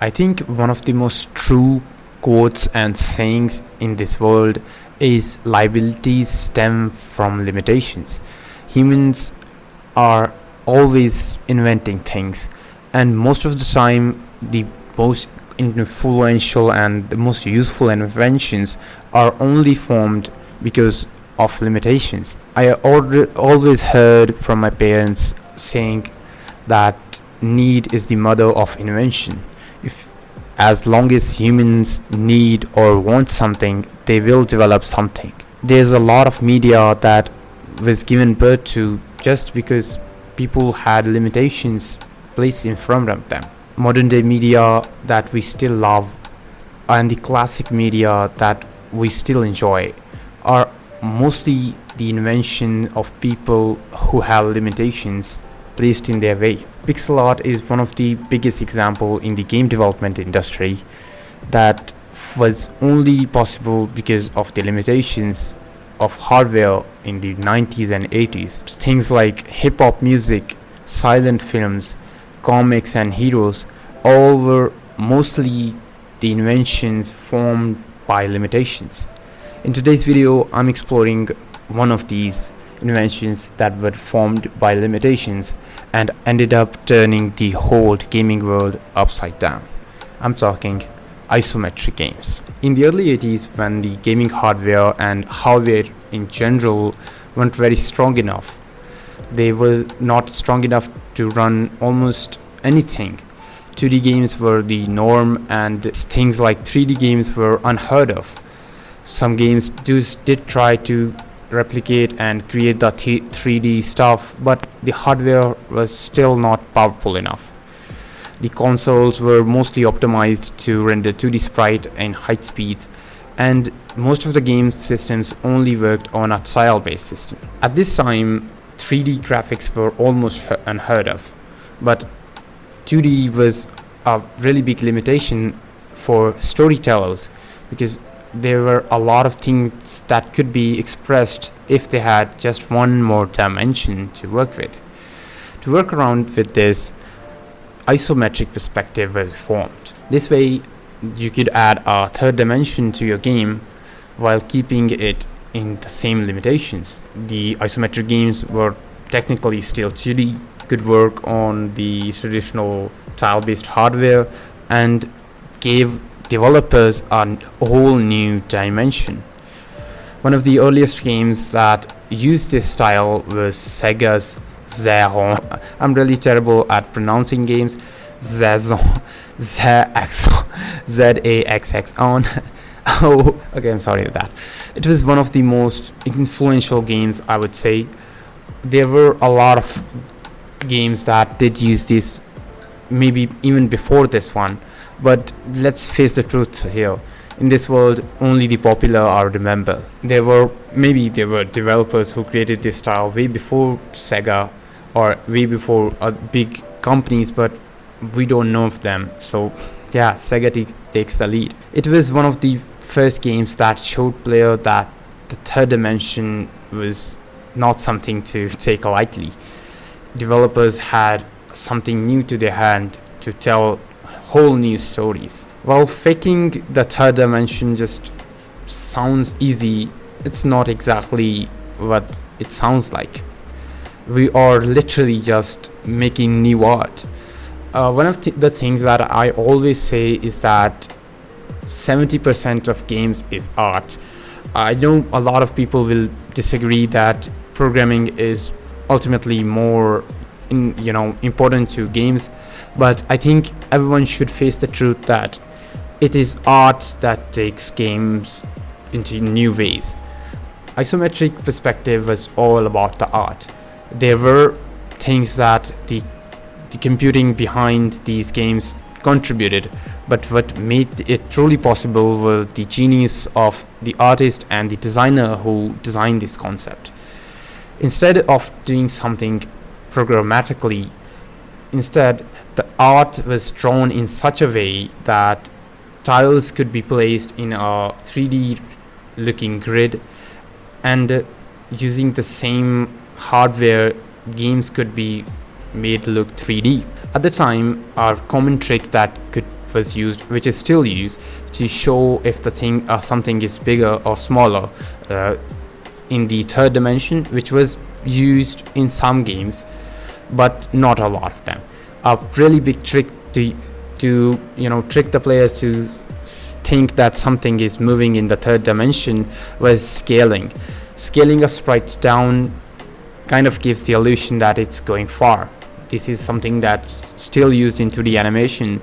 I think one of the most true quotes and sayings in this world is liabilities stem from limitations. Humans are always inventing things, and most of the time, the most influential and the most useful inventions are only formed because of limitations. I always heard from my parents saying that need is the mother of invention. If as long as humans need or want something, they will develop something. There's a lot of media that was given birth to just because people had limitations placed in front of them. Modern day media that we still love and the classic media that we still enjoy are mostly the invention of people who have limitations placed in their way. Pixel art is one of the biggest example in the game development industry that was only possible because of the limitations of hardware in the 90s and 80s. Things like hip hop music, silent films, comics and heroes all were mostly the inventions formed by limitations. In today's video, I'm exploring one of these inventions that were formed by limitations and ended up turning the whole gaming world upside down. I'm talking isometric games. In the early 80s, when the gaming hardware and hardware in general weren't very strong enough, they were not strong enough to run almost anything. 2D games were the norm and things like 3D games were unheard of. Some games did try to replicate and create the 3D stuff, but the hardware was still not powerful enough. The consoles were mostly optimized to render 2D sprite and high speeds, and most of the game systems only worked on a tile-based system. At this time, 3D graphics were almost unheard of, but 2D was a really big limitation for storytellers because there were a lot of things that could be expressed if they had just one more dimension to work with. To work around with this, isometric perspective was formed. This way, you could add a third dimension to your game while keeping it in the same limitations. The isometric games were technically still 2D, could work on the traditional tile-based hardware, and gave developers a whole new dimension. One of the earliest games that used this style was Sega's Zero. I'm really terrible at pronouncing games. Zaxxon. Z-A-X-X-on. Oh, okay, I'm sorry for that. It was one of the most influential games, I would say. There were a lot of games that did use this, maybe even before this one. But let's face the truth here. In this world, only the popular are remembered. There were developers who created this style way before Sega or way before big companies, but we don't know of them. So yeah, Sega takes the lead. It was one of the first games that showed player that the third dimension was not something to take lightly. Developers had something new to their hand to tell whole new stories. While faking the third dimension just sounds easy, it's not exactly what it sounds like. We are literally just making new art. One of the things that I always say is that 70% of games is art. I know a lot of people will disagree that programming is ultimately more important to games, but I think everyone should face the truth that it is art that takes games into new ways. Isometric perspective was all about the art. There were things that the computing behind these games contributed, but what made it truly possible were the genius of the artist and the designer who designed this concept. Instead of doing something programmatically, instead the art was drawn in such a way that tiles could be placed in a 3D looking grid, and using the same hardware, games could be made look 3D. At the time, a common trick that could was used, which is still used to show if the thing something is bigger or smaller in the third dimension, which was used in some games but not a lot of them. A really big trick to trick the players to think that something is moving in the third dimension was scaling a sprite down. Kind of gives the illusion that it's going far. This is something that's still used in 2D animation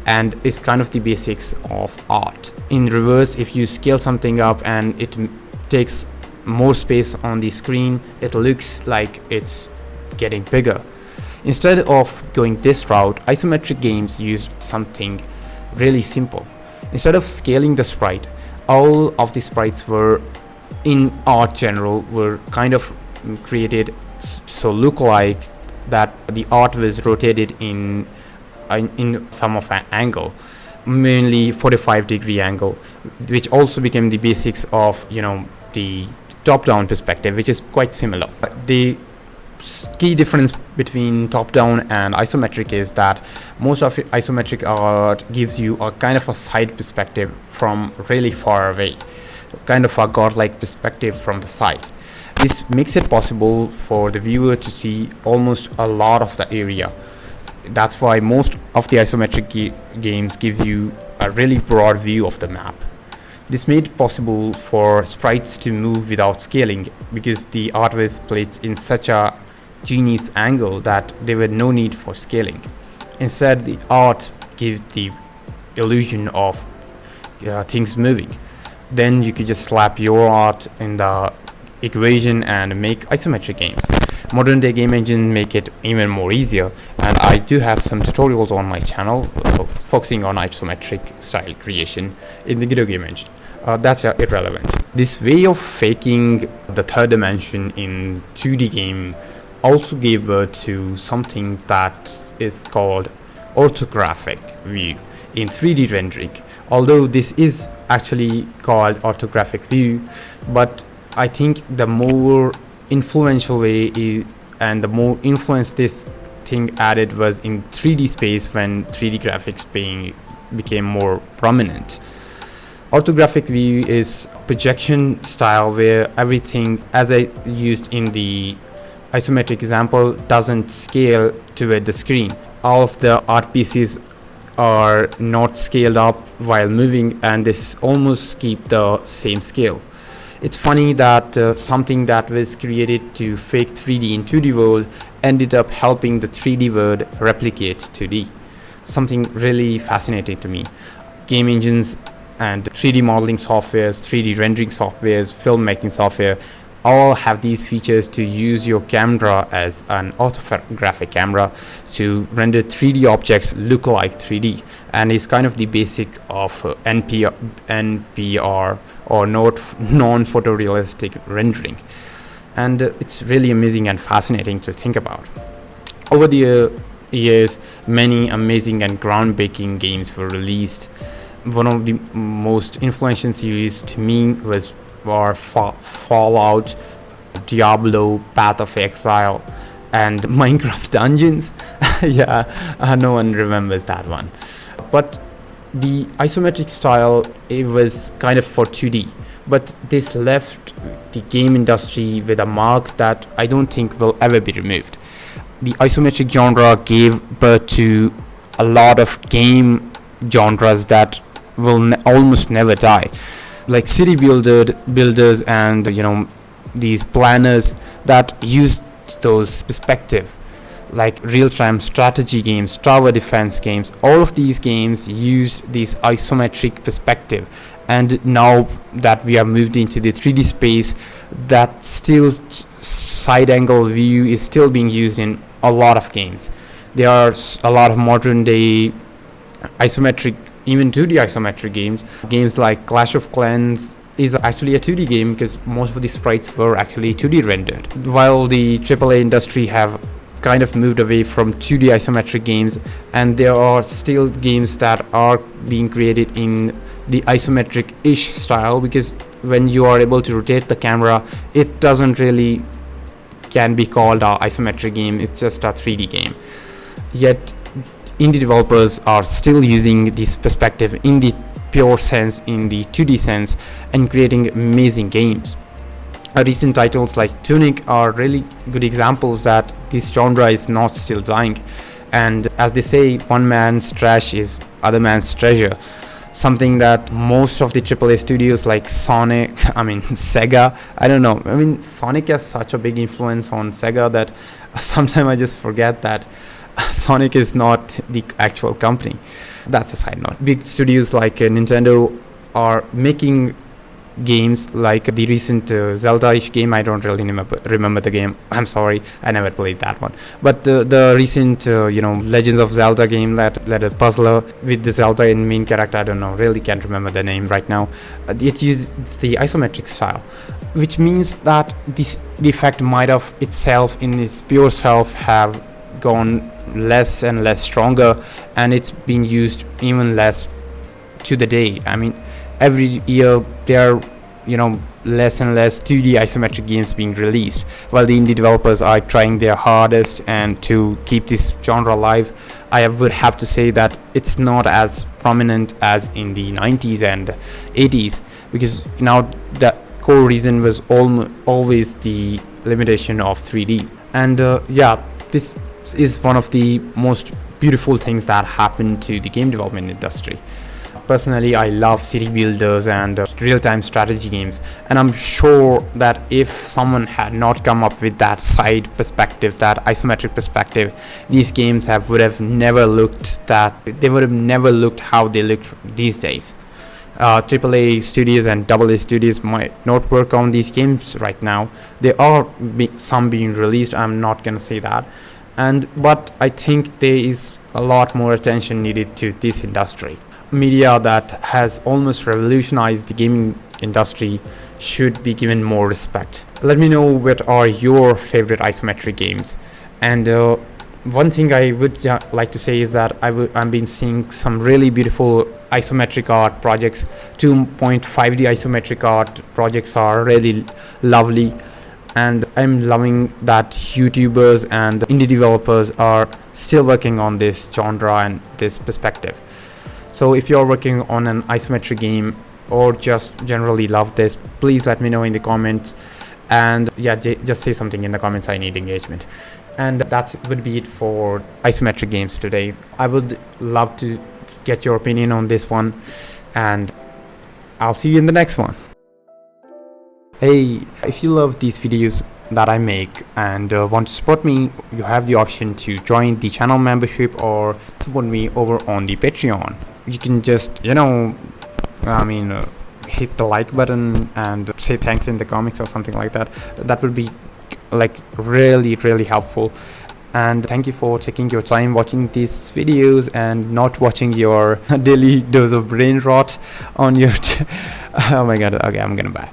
and is kind of the basics of art. In reverse, if you scale something up and it takes more space on the screen, it looks like it's getting bigger. Instead of going this route, Isometric Games used something really simple. Instead of scaling the sprite, all of the sprites were in art general were kind of created so look like that the art was rotated in some of an angle, mainly 45-degree angle, which also became the basics of the top-down perspective, which is quite similar. The key difference between top-down and isometric is that most of isometric art gives you a kind of a side perspective from really far away, kind of a godlike perspective from the side. This makes it possible for the viewer to see almost a lot of the area. That's why most of the isometric games gives you a really broad view of the map. This made it possible for sprites to move without scaling because the art was placed in such a genius angle that there were no need for scaling. Instead, the art gives the illusion of things moving. Then you could just slap your art in the equation and make isometric games. Modern day game engine make it even more easier, and I do have some tutorials on my channel focusing on isometric style creation in the Godot game engine. That's irrelevant. This way of faking the third dimension in 2D game also gave birth to something that is called orthographic view in 3D rendering. Although this is actually called orthographic view, but I think the more influential way is, and the more influence this thing added was in 3D space when 3D graphics became more prominent. Orthographic view is projection style where everything, as I used in the isometric example, doesn't scale toward the screen. All of the art pieces are not scaled up while moving, and this almost keep the same scale. It's funny that something that was created to fake 3D in 2D world ended up helping the 3D world replicate 2D. Something really fascinating to me. Game engines and 3D modeling softwares, 3D rendering softwares, filmmaking software all have these features to use your camera as an orthographic camera to render 3D objects look like 3D, and is kind of the basic of NPR or non-photorealistic rendering. And it's really amazing and fascinating to think about. Over the years, many amazing and groundbreaking games were released. One of the most influential series to me was Fallout, Diablo, Path of Exile, and Minecraft Dungeons. No one remembers that one. But the isometric style, it was kind of for 2D, but this left the game industry with a mark that I don't think will ever be removed. The isometric genre gave birth to a lot of game genres that will almost never die, like city builders and these planners that use those perspective, like real-time strategy games, tower defense games. All of these games use this isometric perspective, and now that we are moved into the 3D space, that still side angle view is still being used in a lot of games. There are a lot of modern day isometric, even 2D isometric games like Clash of Clans is actually a 2D game because most of the sprites were actually 2D rendered. While the AAA industry have kind of moved away from 2D isometric games, and there are still games that are being created in the isometric-ish style, because when you are able to rotate the camera, it doesn't really can be called an isometric game, it's just a 3D game. Yet indie developers are still using this perspective in the pure sense, in the 2D sense, and creating amazing games. Recent titles like Tunic are really good examples that this genre is not still dying. And as they say, one man's trash is other man's treasure. Something that most of the AAA studios like Sega, I don't know. I mean, Sonic has such a big influence on Sega that sometimes I just forget that Sonic is not the actual company. That's a side note. Big studios like Nintendo are making games like the recent Zelda-ish game. I don't really remember the game. I'm sorry, I never played that one. But the recent Legends of Zelda game that led a puzzler with the Zelda in main character, I don't know, really can't remember the name right now. It used the isometric style, which means that the effect might have itself in its pure self have gone less and less stronger, and it's being used even less to the day. I mean, every year there are less and less 2D isometric games being released, while the indie developers are trying their hardest and to keep this genre alive. I would have to say that it's not as prominent as in the 90s and 80s, because now the core reason was always the limitation of 3D. And this is one of the most beautiful things that happened to the game development industry. Personally, I love city builders and real-time strategy games, and I'm sure that if someone had not come up with that side perspective, that isometric perspective, these games would have never looked how they look these days. AAA studios and AA studios might not work on these games right now. There are some being released, I'm not gonna say that, but I think there is a lot more attention needed to this industry. Media that has almost revolutionized the gaming industry should be given more respect. Let me know what are your favorite isometric games. And one thing I would like to say is that I've been seeing some really beautiful isometric art projects. 2.5D isometric art projects are really lovely, and I'm loving that YouTubers and indie developers are still working on this genre and this perspective. So if you're working on an isometric game or just generally love this, please let me know in the comments. And just say something in the comments. I need engagement. And that would be it for isometric games today. I would love to get your opinion on this one, and I'll see you in the next one. Hey, if you love these videos that I make and want to support me, you have the option to join the channel membership or support me over on the Patreon. You can just hit the like button and say thanks in the comments or something like that. That would be like really helpful. And thank you for taking your time watching these videos and not watching your daily dose of brain rot on your oh my god. Okay, I'm gonna bye.